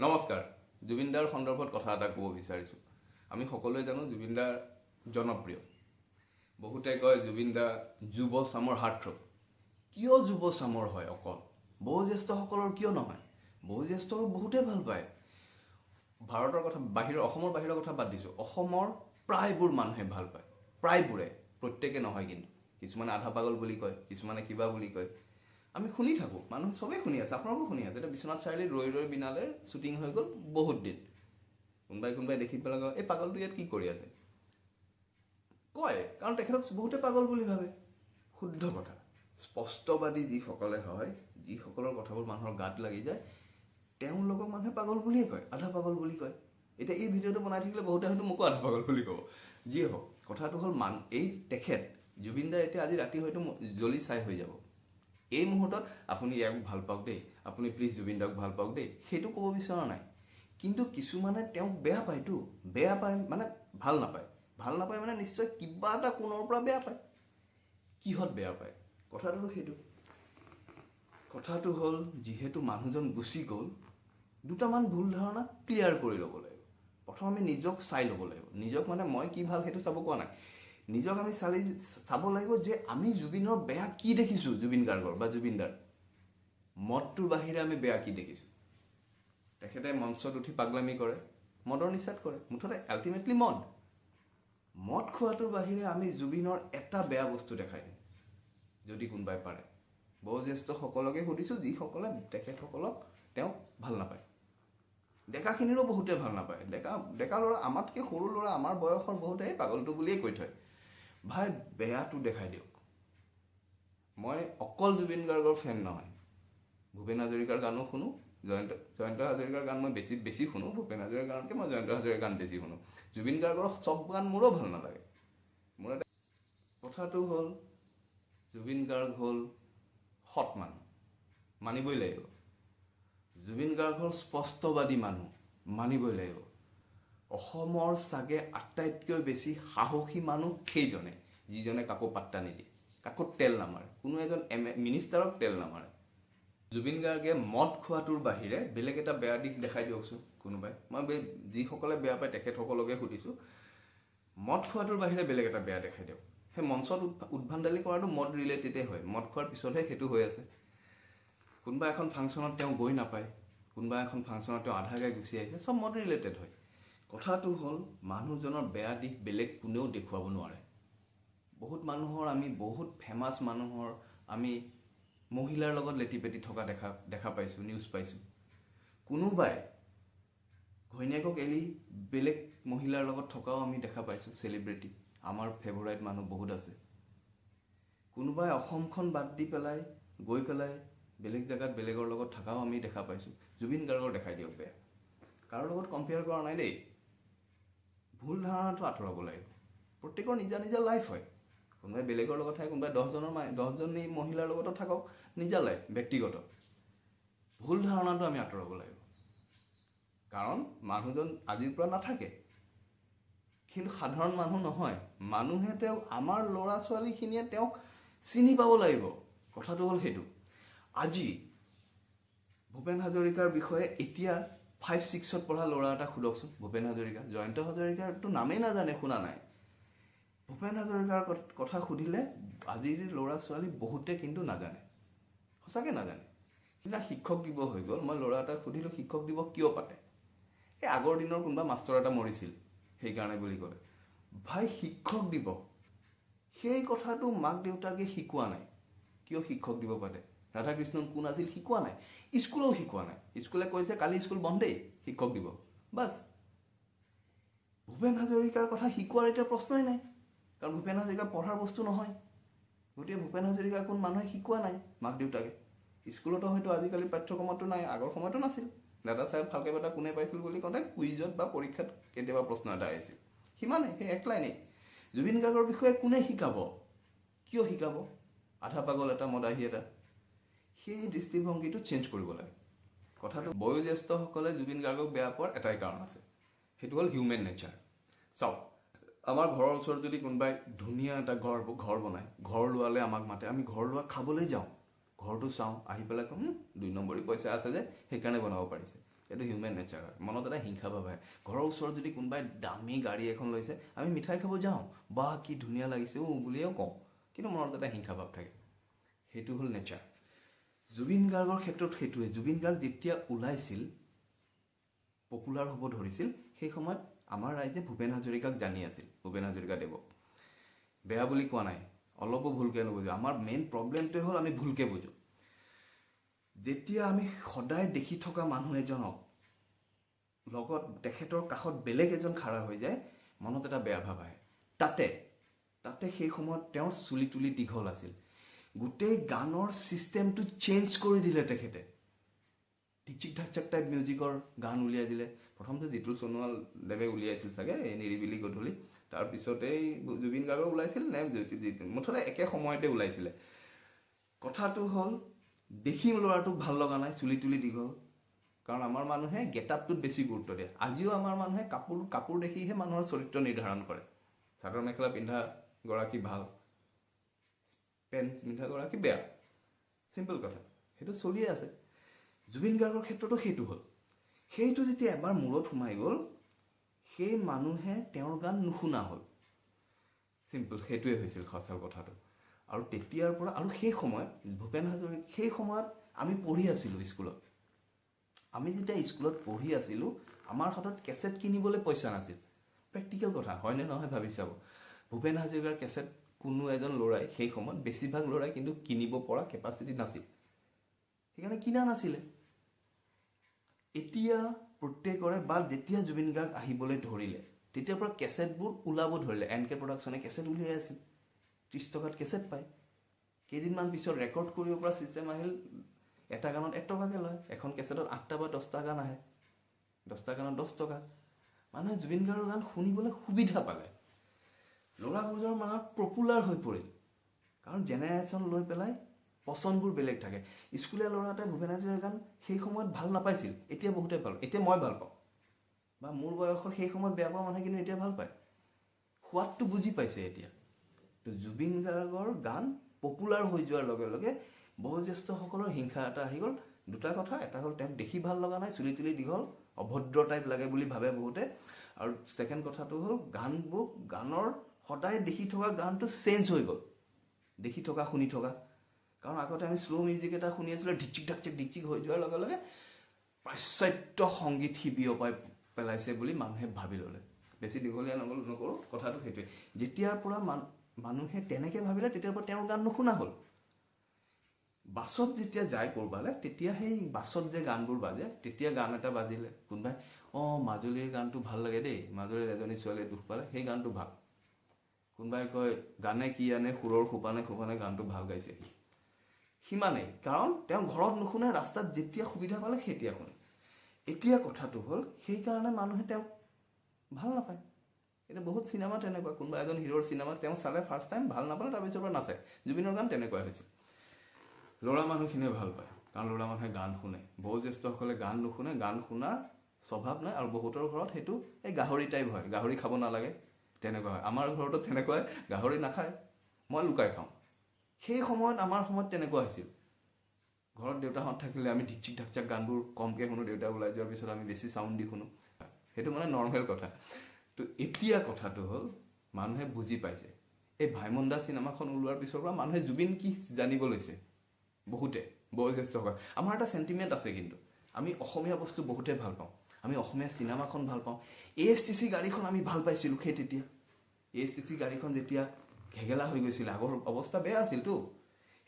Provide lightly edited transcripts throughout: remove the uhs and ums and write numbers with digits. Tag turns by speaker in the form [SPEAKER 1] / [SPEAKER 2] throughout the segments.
[SPEAKER 1] নমস্কাৰ। জুবিন দাৰ সন্দৰ্ভত কথা এটা ক'ব বিচাৰিছোঁ। আমি সকলোৱে জানো জুবিন দা জনপ্ৰিয়। বহুতে কয় জুবিন দা যুৱ চামৰ হাৰ্টথ্ৰব। কিয় যুৱ চামৰ হয় অকল? বয়োজ্যেষ্ঠসকলৰ কিয় নহয়? বয়োজ্যেষ্ঠক বহুতেই ভাল পায়। ভাৰতৰ কথা অসমৰ বাহিৰৰ কথা বাদ দিছোঁ, অসমৰ প্ৰায়বোৰ মানুহে ভাল পায়। প্ৰায়বোৰে, প্ৰত্যেকে নহয় কিন্তু। কিছুমানে আধা পাগল বুলি কয়, কিছুমানে কিবা বুলি কয়। আমি শুনি থাকোঁ, মানুহ চবেই শুনি আছে, আপোনালোকো শুনি আছে। এতিয়া বিশ্বনাথ চাৰিআলিত ৰৈ ৰৈ বিনালে শ্বুটিং হৈ গ'ল বহুত দিন। কোনোবাই দেখি পেলাই কয় এই পাগলটো ইয়াত কি কৰি আছে কয়, কাৰণ তেখেতক বহুতে পাগল বুলি ভাবে। শুদ্ধ কথা। স্পষ্টবাদী যিসকলে হয়, যিসকলৰ কথাবোৰ মানুহৰ গাত লাগি যায়, তেওঁলোকক মানুহে পাগল বুলিয়ে কয়, আধা পাগল বুলি কয়। এতিয়া এই ভিডিঅ'টো বনাই থাকিলে বহুতে হয়তো মোকো আধা পাগল বুলি ক'ব। যিয়ে হওক, কথাটো হ'ল তেখেত জুবিন দা এতিয়া আজি ৰাতি হয়তো জ্বলি ছাই হৈ যাব। এই মুহূৰ্তত আপুনি ইয়াক ভাল পাওক দেই, আপুনি প্লিজ জুবিন দাক ভাল পাওক দেই, সেইটো ক'ব বিচৰা নাই। কিন্তু কিছুমানে তেওঁক বেয়া পায়তো, বেয়া পায় মানে ভাল নাপায়। ভাল নাপায় মানে নিশ্চয় কিবা এটা কোণৰ পৰা বেয়া পায়। কিহত বেয়া পায়? কথাটো সেইটো। কথাটো হ'ল, যিহেতু মানুহজন গুচি গ'ল, দুটামান ভুল ধাৰণা ক্লিয়াৰ কৰি ল'ব লাগিব। প্ৰথম আমি নিজক চাই ল'ব লাগিব। নিজক মানে মই কি ভাল সেইটো চাব কোৱা নাই। নিজক আমি চাব লাগিব যে আমি জুবিনৰ বেয়া কি দেখিছোঁ। জুবিন গাৰ্গৰ বা জুবিনদাৰ মদটোৰ বাহিৰে আমি বেয়া কি দেখিছোঁ? তেখেতে মঞ্চত উঠি পাগলামি কৰে, মদৰ নিচাত কৰে, মুঠতে আল্টিমেটলি মদ খোৱাটোৰ বাহিৰে আমি জুবিনৰ এটা বেয়া বস্তু দেখাই দিম, যদি কোনোবাই পাৰে। বয়োজ্যেষ্ঠসকলকে সুধিছোঁ, যিসকলে তেখেতসকলক তেওঁক ভাল নাপায়। ডেকাখিনিৰো বহুতে ভাল নাপায়। ডেকা ল'ৰা, আমাতকৈ সৰু ল'ৰা, আমাৰ বয়সৰ বহুতে পাগলটো বুলিয়ে কৈ থয়। ভাই, বেয়াটো দেখাই দিয়ক। মই অকল জুবিন গাৰ্গৰ ফেন নহয়, ভূপেন হাজৰিকাৰ গানো শুনো, জয়ন্ত হাজৰিকাৰ গান মই বেছি শুনো। ভূপেন হাজৰিকাৰ গানতকৈ মই জয়ন্ত হাজৰিকাৰ গান বেছি শুনো। জুবিন গাৰ্গৰ চব গান মোৰো ভাল নালাগে। মোৰ কথাটো হ'ল, জুবিন গাৰ্গ হ'ল সৎ মানুহ, মানিবই লাগিব। জুবিন গাৰ্গ হ'ল স্পষ্টবাদী মানুহ, মানিবই লাগিব। অসমৰ চাগে আটাইতকৈ বেছি সাহসী মানুহ সেইজনে, যিজনে কাকো পাত্তা নিদিয়ে, কাকো তেল নামাৰে, কোনো এজন মিনিষ্টাৰক তেল নামাৰে। জুবিন গাৰ্গে মদ খোৱাটোৰ বাহিৰে বেলেগ এটা বেয়া দিশ দেখাই দিয়কচোন কোনোবাই। মই যিসকলে বেয়া পায় তেখেতসকলকে সুধিছোঁ, মদ খোৱাটোৰ বাহিৰে বেলেগ এটা বেয়া দেখাই দিয়ক। সেই মঞ্চত উদ্ভণ্ডালি কৰাটো মদ ৰিলেটেডেই হয়, মদ খোৱাৰ পিছতহে সেইটো হৈ আছে। কোনোবা এখন ফাংচনত তেওঁ গৈ নাপায়, কোনোবা এখন ফাংচনত তেওঁ আধা গাই গুচি আহিছে, চব মদ ৰিলেটেড হয়। কথাটো হ'ল, মানুহজনৰ বেয়া দিশ বেলেগ কোনেও দেখুৱাব নোৱাৰে। বহুত ফেমাছ মানুহৰ আমি মহিলাৰ লগত লেটি পেটি থকা দেখা পাইছোঁ, নিউজ পাইছোঁ। কোনোবাই ঘৈণীয়েকক এৰি বেলেগ মহিলাৰ লগত থকাও আমি দেখা পাইছোঁ, চেলিব্ৰিটি। আমাৰ ফেভৰাইট মানুহ বহুত আছে। কোনোবাই অসমখন বাদ দি পেলাই গৈ পেলাই বেলেগ জেগাত বেলেগৰ লগত থকাও আমি দেখা পাইছোঁ। জুবিন গাৰ্গৰ দেখাই দিয়ক বেয়া। কাৰো লগত কম্পেয়াৰ কৰা নাই দেই। ভুল ধাৰণাটো আঁতৰাব লাগিব। প্ৰত্যেকৰ নিজা নিজা লাইফ হয়। কোনোবাই বেলেগৰ লগত থাকে, কোনোবাই 10জনী মহিলাৰ লগতো থাকক, নিজা লাইফ, ব্যক্তিগত। ভুল ধাৰণাটো আমি আঁতৰাব লাগিব। কাৰণ মানুহজন আজিৰ পৰা নাথাকে, কিন্তু সাধাৰণ মানুহ নহয়। মানুহে তেওঁক, আমাৰ ল'ৰা ছোৱালীখিনিয়ে তেওঁক চিনি পাব লাগিব। কথাটো হ'ল সেইটো। আজি ভূপেন হাজৰিকাৰ বিষয়ে এতিয়া 5-6ত পঢ়া ল'ৰা এটা সোধকচোন, ভূপেন হাজৰিকা, জয়ন্ত হাজৰিকাৰতো নামেই নাজানে, শুনা নাই। ভূপেন হাজৰিকাৰ কথা সুধিলে আজিৰ ল'ৰা ছোৱালী বহুতে কিন্তু নাজানে, সঁচাকৈ নাজানে। সিদিনা শিক্ষক দিৱস হৈ গ'ল, মই ল'ৰা এটাক সুধিলোঁ শিক্ষক দিৱস কিয় পাতে? এই আগৰ দিনৰ কোনোবা মাষ্টৰ এটা মৰিছিল সেইকাৰণে বুলি ক'লে। ভাই, শিক্ষক দিৱস, সেই কথাটো মাক দেউতাকে শিকোৱা নাই। কিয় শিক্ষক দিৱস পাতে? ৰাধাকৃষ্ণন কোন আছিল শিকোৱা নাই, স্কুলেও শিকোৱা নাই। স্কুলে কৈছে কালি স্কুল বন্ধেই, শিক্ষক দিৱস, বাছ। ভূপেন হাজৰিকাৰ কথা শিকোৱাৰ এতিয়া প্ৰশ্নই নাই, কাৰণ ভূপেন হাজৰিকা পঢ়াৰ বস্তু নহয়। গতিকে ভূপেন হাজৰিকা কোন মানুহে শিকোৱা নাই মাক দেউতাকে। স্কুলতো হয়তো আজিকালি পাঠ্যক্ৰমতো নাই, আগৰ সময়তো নাছিল। দাদা চাহেব ফাল্কে বঁটা কোনে পাইছিল বুলি কওঁতে কুইজত বা পৰীক্ষাত কেতিয়াবা প্ৰশ্ন এটা আহিছিল, সিমানেই, সেই এক লাইনেই। জুবিন গাৰ্গৰ বিষয়ে কোনে শিকাব? কিয় শিকাব? আধা পাগল এটা, মদাহী এটা। সেই দৃষ্টিভংগীটো চেঞ্জ কৰিব লাগে। কথাটো, বয়োজ্যেষ্ঠসকলে জুবিন গাৰ্গক বেয়া পোৱাৰ এটাই কাৰণ আছে, সেইটো হ'ল হিউমেন নেচাৰ। চাওক, আমাৰ ঘৰৰ ওচৰত যদি কোনোবাই ধুনীয়া এটা ঘৰ বনায়, ঘৰ লোৱালে আমাক মাতে, আমি ঘৰ লোৱা খাবলৈ যাওঁ, ঘৰটো চাওঁ, আহি পেলাই ক'ম 2 নম্বৰী পইচা আছে যে সেইকাৰণে বনাব পাৰিছে। এইটো হিউমেন নেচাৰ হয়। মনত এটা হিংসা ভাৱ আহে। ঘৰৰ ওচৰত যদি কোনোবাই দামী গাড়ী এখন লৈছে, আমি মিঠাই খাব যাওঁ, বা কি ধুনীয়া লাগিছে বুলিও কওঁ, কিন্তু মনত এটা হিংসা ভাৱ থাকে। সেইটো হ'ল নেচাৰ। জুবিন গাৰ্গৰ ক্ষেত্ৰত সেইটোৱে। জুবিন গাৰ্গ যেতিয়া ওলাইছিল, পপুলাৰ হ'ব ধৰিছিল, সেই সময়ত আমাৰ ৰাইজে ভূপেন হাজৰিকাক জানি আছিল, ভূপেন হাজৰিকা দেৱক। বেয়া বুলি কোৱা নাই, অলপো ভুলকৈ নুবুজো। আমাৰ মেইন প্ৰব্লেমটোৱে হ'ল আমি ভুলকৈ বুজোঁ। যেতিয়া আমি সদায় দেখি থকা মানুহ এজনক লগত তেখেতৰ কাষত বেলেগ এজন খাৰা হৈ যায়, মনত এটা বেয়া ভাৱ আহে। তাতে সেই সময়ত তেওঁৰ চুলি তুলি দীঘল আছিল। গোটেই গানৰ ছিষ্টেমটো চেঞ্জ কৰি দিলে তেখেতে। টিচিক ঢাকচাক টাইপ মিউজিকৰ গান উলিয়াই দিলে। প্ৰথমতে জিতুল সোণোৱাল দেৱে উলিয়াইছিল চাগে, এই নিৰিবিলি গধূলি। তাৰপিছতেই জুবিন গাৰ্গৰ ওলাইছিল নে, মুঠতে একে সময়তে ওলাইছিলে। কথাটো হ'ল, দেখি ল'ৰাটোক ভাল লগা নাই, চুলি তুলি দীঘল। কাৰণ আমাৰ মানুহে গেটআপটোত বেছি গুৰুত্ব দিয়ে। আজিও আমাৰ মানুহে কাপোৰ দেখিহে মানুহৰ চৰিত্ৰ নিৰ্ধাৰণ কৰে। চাদৰ মেখেলা পিন্ধা গৰাকী ভাল, পেণ্ট পিন্ধা গৰাকী বেয়া, চিম্পল কথা। সেইটো চলিয়ে আছে। জুবিন গাৰ্গৰ ক্ষেত্ৰতো সেইটো হ'ল। সেইটো যেতিয়া এবাৰ মূৰত সোমাই গ'ল, সেই মানুহে তেওঁৰ গান নুশুনা হ'ল। চিম্পল, সেইটোৱে হৈছিল সঁচা কথাটো। আৰু তেতিয়াৰ পৰা, আৰু সেই সময়ত ভূপেন হাজৰিকা, সেই সময়ত আমি পঢ়ি আছিলোঁ স্কুলত। আমি যেতিয়া স্কুলত পঢ়ি আছিলোঁ, আমাৰ হাতত কেছেট কিনিবলৈ পইচা নাছিল। প্ৰেক্টিকেল কথা, হয়নে নহয় ভাবি চাব। ভূপেন হাজৰিকাৰ কেছেট কোনো এজন ল'ৰাই, সেই সময়ত বেছিভাগ ল'ৰাই কিন্তু কিনিব পৰা কেপাচিটি নাছিল, সেইকাৰণে কিনা নাছিলে। এতিয়া প্ৰত্যেকৰে, বা যেতিয়া জুবিন গাৰ্গ আহিবলৈ ধৰিলে, তেতিয়াৰ পৰা কেছেটবোৰ ওলাব ধৰিলে। NK প্ৰডাকশ্যনে কেছেট উলিয়াই আছিল, 30 টকাত কেছেট পায়। কেইদিনমান পিছত ৰেকৰ্ড কৰিব পৰা ছিষ্টেম আহিল, এটা গানত 1 টকাকৈ লয়। এখন কেছেটত 8টা বা 10টা গান আহে, 10টা গানত 10 টকা। মানুহে জুবিন গাৰ্গৰ গান শুনিবলৈ সুবিধা পালে, ল'ৰাবোৰৰ মনত পপুলাৰ হৈ পৰিল। কাৰণ জেনেৰেশ্যন লৈ পেলাই পচন্দবোৰ বেলেগ থাকে। স্কুলীয়া ল'ৰা এটাই ভূপেন হাজৰিকাৰ গান সেই সময়ত ভাল নাপাইছিল, এতিয়া বহুতে ভাল। এতিয়া মই ভাল পাওঁ, বা মোৰ বয়সৰ সেই সময়ত বেয়া পোৱা মানুহে কিন্তু এতিয়া ভাল পায়। সোৱাদটো বুজি পাইছে এতিয়া। তো জুবিন গাৰ্গৰ গান পপুলাৰ হৈ যোৱাৰ লগে লগে বয়োজ্যেষ্ঠসকলৰ হিংসা এটা আহি গ'ল। দুটা কথা, এটা হ'ল তেওঁক দেখি ভাল লগা নাই, চুলি তুলি দীঘল, অভদ্ৰ টাইপ লাগে বুলি ভাবে বহুতে। আৰু ছেকেণ্ড কথাটো হ'ল, গানৰ সদায় দেখি থকা গানটো চেঞ্জ হৈ গ'ল, দেখি থকা শুনি থকা। কাৰণ আগতে আমি শ্ল' মিউজিক এটা শুনি আছিলোঁ, ঢিকচিক হৈ যোৱাৰ লগে লগে পাশ্চাত্য সংগীত সি বিয়পাই পেলাইছে বুলি মানুহে ভাবি ল'লে। বেছি দীঘলীয়া নকৰোঁ, কথাটো সেইটোৱে। যেতিয়াৰ পৰা মানুহে তেনেকৈ ভাবিলে, তেতিয়াৰ পৰা তেওঁৰ গান নুশুনা হ'ল। বাছত যেতিয়া যায় ক'ৰবালৈ, তেতিয়া সেই বাছত যে গানবোৰ বাজে, তেতিয়া গান এটা বাজিলে কোনোবাই, মাজুলীৰ গানটো ভাল লাগে দেই, মাজুলীৰ এজনী ছোৱালীয়ে দুখ পালে, সেই গানটো ভাল। কোনোবাই কয়, গানে কি আনে সুৰৰ সোপানে গানটো ভাল গাইছে সি। সিমানেই। কাৰণ তেওঁ ঘৰত নুশুনে, ৰাস্তাত যেতিয়া সুবিধা পালে তেতিয়া শুনে। এতিয়া কথাটো হ'ল, সেইকাৰণে মানুহে তেওঁক ভাল নাপায়। এতিয়া বহুত চিনেমা তেনেকুৱা, কোনোবা এজন হিৰোৰ চিনেমা তেওঁ চালে ফাৰ্ষ্ট টাইম, ভাল নাপালে, তাৰপিছৰ পৰা নাচায়। জুবিনৰ গান তেনেকুৱাই হৈছে। ল'ৰা মানুহখিনিয়ে ভাল পায়, কাৰণ ল'ৰা মানুহে গান শুনে। বয়োজ্যেষ্ঠসকলে গান নুশুনে, গান শুনাৰ স্বভাৱ নাই। আৰু বহুতৰ ঘৰত সেইটো এই গাহৰি টাইপ হয়, গাহৰি খাব নালাগে, তেনেকুৱা হয়। আমাৰ ঘৰতো তেনেকুৱাই, গাহৰি নাখায়, মই লুকাই খাওঁ। সেই সময়ত, আমাৰ সময়ত তেনেকুৱা হৈছিল। ঘৰত দেউতাহঁত থাকিলে আমি ঢিকচিক ঢাকচাক গানবোৰ কমকৈ শুনো, দেউতা ওলাই যোৱাৰ পিছত আমি বেছি চাউণ্ড দি শুনো। সেইটো মানে নৰ্মেল কথা। তো এতিয়া কথাটো হ'ল, মানুহে বুজি পাইছে। এই ভাইমন দা চিনেমাখন ওলোৱাৰ পিছৰ পৰা মানুহে জুবিন কি জানিব লৈছে, বহুতে, বয়োজ্যেষ্ঠসকল। আমাৰ এটা চেণ্টিমেণ্ট আছে, কিন্তু আমি অসমীয়া বস্তু বহুতে ভাল পাওঁ। আমি অসমীয়া চিনেমাখন ভাল পাওঁ। ASTC গাড়ীখন আমি ভাল পাইছিলোঁ সেই তেতিয়া। ASTC গাড়ীখন যেতিয়া ঘেগেলা হৈ গৈছিল, আগৰ অৱস্থা বেয়া আছিলতো,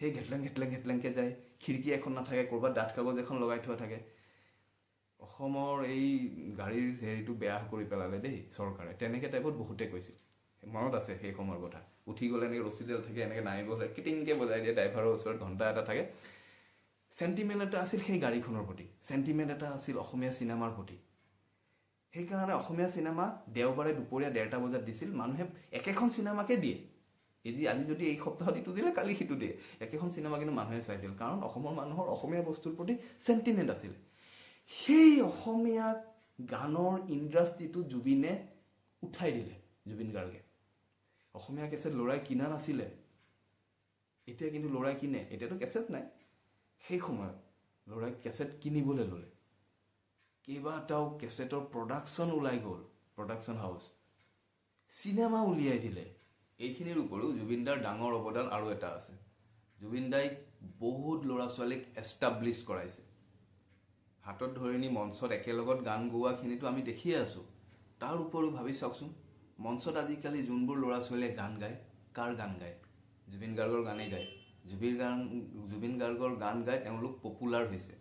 [SPEAKER 1] সেই ঘেটলেংকৈ যায়, খিৰিকী এখন নাথাকে, ক'ৰবাত ডাঠ কাগজ এখন লগাই থোৱা থাকে। অসমৰ এই গাড়ীৰ হেৰিটো বেয়া কৰি পেলালে দেই চৰকাৰে, তেনেকৈ টাইপত বহুতে কৈছিল। মনত আছে সেই সময়ৰ কথা। উঠি গ'লে এনেকৈ ৰছীডাল থাকে, এনেকৈ নামিব হ'লে কিটিংকৈ বজাই দিয়ে, ড্ৰাইভাৰৰ ওচৰত ঘণ্টা এটা থাকে। চেণ্টিমেণ্ট এটা আছিল সেই গাড়ীখনৰ প্ৰতি, চেণ্টিমেণ্ট এটা আছিল অসমীয়া চিনেমাৰ প্ৰতি। সেইকাৰণে অসমীয়া চিনেমা দেওবাৰে দুপৰীয়া 1:30 বজাত দিছিল। মানুহে একেখন চিনেমাকে দিয়ে, আজি যদি এই সপ্তাহত ইটো দিলে, কালি সিটো দিয়ে, একেখন চিনেমা কিন্তু মানুহে চাইছিল। কাৰণ অসমৰ মানুহৰ অসমীয়া বস্তুৰ প্ৰতি চেণ্টিমেণ্ট আছিল। সেই অসমীয়া গানৰ ইণ্ডাষ্ট্ৰিটো জুবিনে উঠাই দিলে, জুবিন গাৰ্গে। অসমীয়া কেছেট ল'ৰাই কিনা নাছিলে, এতিয়া কিন্তু ল'ৰাই কিনে। এতিয়াতো কেছেট নাই, সেই সময়ত ল'ৰাই কেছেট কিনিবলৈ ল'লে। কেইবাটাও কেছেটৰ প্ৰডাকশ্যন ওলাই গ'ল, প্ৰডাকশ্যন হাউচ, চিনেমা উলিয়াই দিলে। এইখিনিৰ উপৰিও জুবিনদাৰ ডাঙৰ অৱদান আৰু এটা আছে। জুবিনদাই বহুত ল'ৰা ছোৱালীক এষ্টাব্লিছ কৰাইছে। হাতত ধৰি নি মঞ্চত একেলগত গান গোৱাখিনিতো আমি দেখিয়ে আছোঁ। তাৰ উপৰিও ভাবি চাওকচোন, মঞ্চত আজিকালি যোনবোৰ ল'ৰা ছোৱালীয়ে গান গায়, কাৰ গান গায়? জুবিন গাৰ্গৰ গানেই গায়। জুবিন গাৰ্গৰ গান গাই তেওঁলোক পপুলাৰ হৈছে।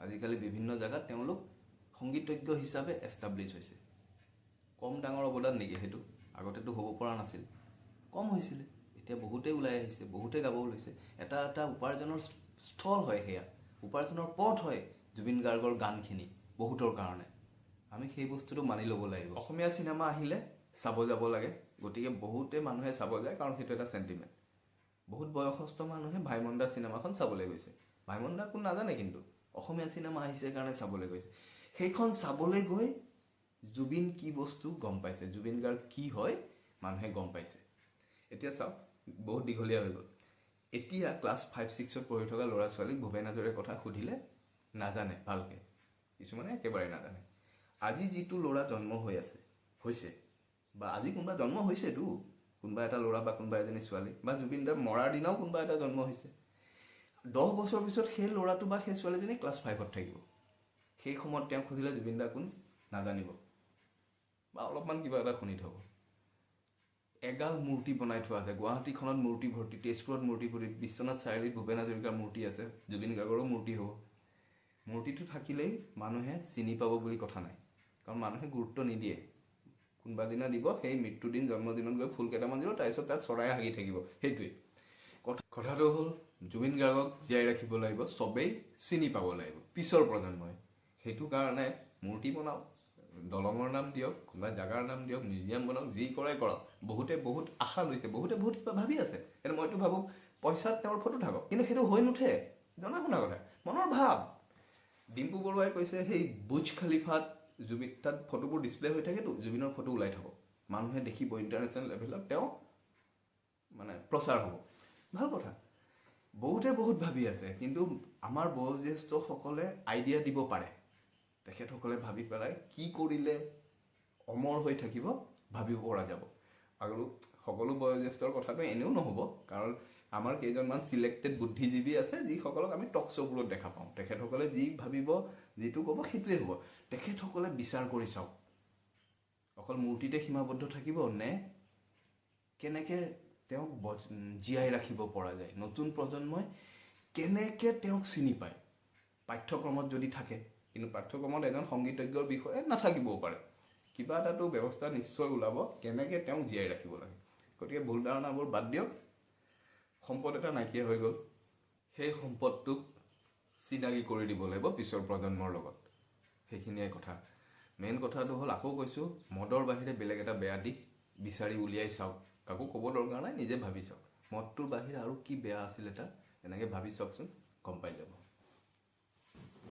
[SPEAKER 1] আজিকালি বিভিন্ন জেগাত তেওঁলোক সংগীতজ্ঞ হিচাপে এষ্টাব্লিছ হৈছে। কম ডাঙৰ অৱদান নেকি সেইটো? আগতেতো হ'ব পৰা নাছিল, কম হৈছিলে। এতিয়া বহুতেই ওলাই আহিছে, বহুতে গাব লৈছে। এটা এটা উপাৰ্জনৰ স্থল হয়, সেয়া উপাৰ্জনৰ পথ হয় জুবিন গাৰ্গৰ গানখিনি বহুতৰ কাৰণে। আমি সেই বস্তুটো মানি ল'ব লাগিব। অসমীয়া চিনেমা আহিলে চাব যাব লাগে, গতিকে বহুতে মানুহে চাব যায়, কাৰণ সেইটো এটা চেণ্টিমেণ্ট। বহুত বয়সস্থ মানুহে ভাইমন্দা চিনেমাখন চাবলৈ গৈছে। ভাইমন্দা কোন নাজানে, কিন্তু অসমীয়া চিনেমা আহিছে কাৰণে চাবলৈ গৈছে। সেইখন চাবলৈ গৈ জুবিন কি বস্তু গম পাইছে, জুবিন গাৰ্গ কি হয় মানুহে গম পাইছে। এতিয়া চাওক, বহুত দীঘলীয়া হৈ গ'ল। এতিয়া ক্লাছ 5-6ত পঢ়ি থকা ল'ৰা ছোৱালীক ভূপেন হাজৰিকাৰ কথা সুধিলে নাজানে ভালকৈ, কিছুমানে একেবাৰে নাজানে। আজি যিটো ল'ৰা জন্ম হৈ আছে, হৈছে, বা আজি কোনোবা জন্ম হৈছেতো, কোনোবা এটা ল'ৰা বা কোনোবা এজনী ছোৱালী, বা জুবিনদাৰ মৰাৰ দিনাও কোনোবা এটা জন্ম হৈছে। 10 বছৰ পিছত সেই ল'ৰাটো বা সেই ছোৱালীজনী ক্লাছ 5ত থাকিব। সেই সময়ত তেওঁক সুধিলে জুবিনদা কোন নাজানিব, বা অলপমান কিবা এটা শুনি থ'ব। এগাল মূৰ্তি বনাই থোৱা আছে, গুৱাহাটীখনত মূৰ্তি ভৰ্তি, তেজপুৰত মূৰ্তি ভৰ্তি, বিশ্বনাথ চাৰিআলিত ভূপেন হাজৰিকাৰ মূৰ্তি আছে, জুবিন গাৰ্গৰো মূৰ্তি হ'ব। মূৰ্তিটো থাকিলেই মানুহে চিনি পাব বুলি কথা নাই, কাৰণ মানুহে গুৰুত্ব নিদিয়ে। কোনোবা দিনা দিব, সেই মৃত্যুদিন জন্মদিনত গৈ ফুল কেইটামান দিব, তাৰপিছত তাত চৰাই হাগি থাকিব। সেইটোৱে কথাটো হ'ল, জুবিন গাৰ্গক জীয়াই ৰাখিব লাগিব, চবেই চিনি পাব লাগিব, পিছৰ প্ৰজন্মই। সেইটো কাৰণে মূৰ্তি বনাওক, দলঙৰ নাম দিয়ক, কোনোবা জাগাৰ নাম দিয়ক, মিউজিয়াম বনাওক, যি কৰে কৰক। বহুতে বহুত আশা লৈছে, বহুতে বহুত কিবা ভাবি আছে। কিন্তু মইতো ভাবোঁ পইচাত তেওঁৰ ফটো থাকক, কিন্তু সেইটো হৈ নুঠে। জনা শুনা কথা, মনৰ ভাৱ। ডিম্পু বৰুৱাই কৈছে সেই বুৰ্জ খালিফাত জুবিন, তাত ফটোবোৰ ডিছপ্লে হৈ থাকেতো, জুবিনৰ ফটো ওলাই থাকক, মানুহে দেখিব, ইণ্টাৰনেশ্যনেল লেভেলত তেওঁ মানে প্ৰচাৰ হ'ব। ভাল কথা, বহুতে বহুত ভাবি আছে, কিন্তু আমাৰ বয়োজ্যেষ্ঠসকলে আইডিয়া দিব পাৰে। তেখেতসকলে ভাবি পেলাই কি কৰিলে অমৰ হৈ থাকিব ভাবিব পৰা যাব। আৰু সকলো বয়োজ্যেষ্ঠৰ কথাটো এনেও নহ'ব, কাৰণ আমাৰ কেইজনমান চিলেক্টেড বুদ্ধিজীৱী আছে, যিসকলক আমি টক শ্ব'বোৰত দেখা পাওঁ। তেখেতসকলে যি ভাবিব, যিটো ক'ব, সেইটোৱে হ'ব। তেখেতসকলে বিচাৰ কৰি চাওক, অকল মূৰ্তিতে সীমাবদ্ধ থাকিব নে কেনেকৈ তেওঁক জীয়াই ৰাখিব পৰা যায়, নতুন প্ৰজন্মই কেনেকৈ তেওঁক চিনি পায়। পাঠ্যক্ৰমত যদি থাকে, কিন্তু পাঠ্যক্ৰমত এজন সংগীতজ্ঞৰ বিষয়ে নাথাকিবও পাৰে, কিবা এটাতো ব্যৱস্থা নিশ্চয় ওলাব কেনেকৈ তেওঁক জীয়াই ৰাখিব লাগে। গতিকে ভুল ধাৰণাবোৰ বাদ দিয়ক। সম্পদ এটা নাইকিয়া হৈ গ'ল, সেই সম্পদটোক চিনাকি কৰি দিব লাগিব পিছৰ প্ৰজন্মৰ লগত। সেইখিনিয়ে কথা। মেইন কথাটো হ'ল, আকৌ কৈছোঁ, মদৰ বাহিৰে বেলেগ এটা বেয়া দিশ বিচাৰি উলিয়াই চাওক। কাকো ক'ব দৰকাৰ নাই, নিজে ভাবি চাওক, মদটোৰ বাহিৰে আৰু কি বেয়া আছিল এটা এনেকৈ ভাবি চাওকচোন, গম পাই যাব।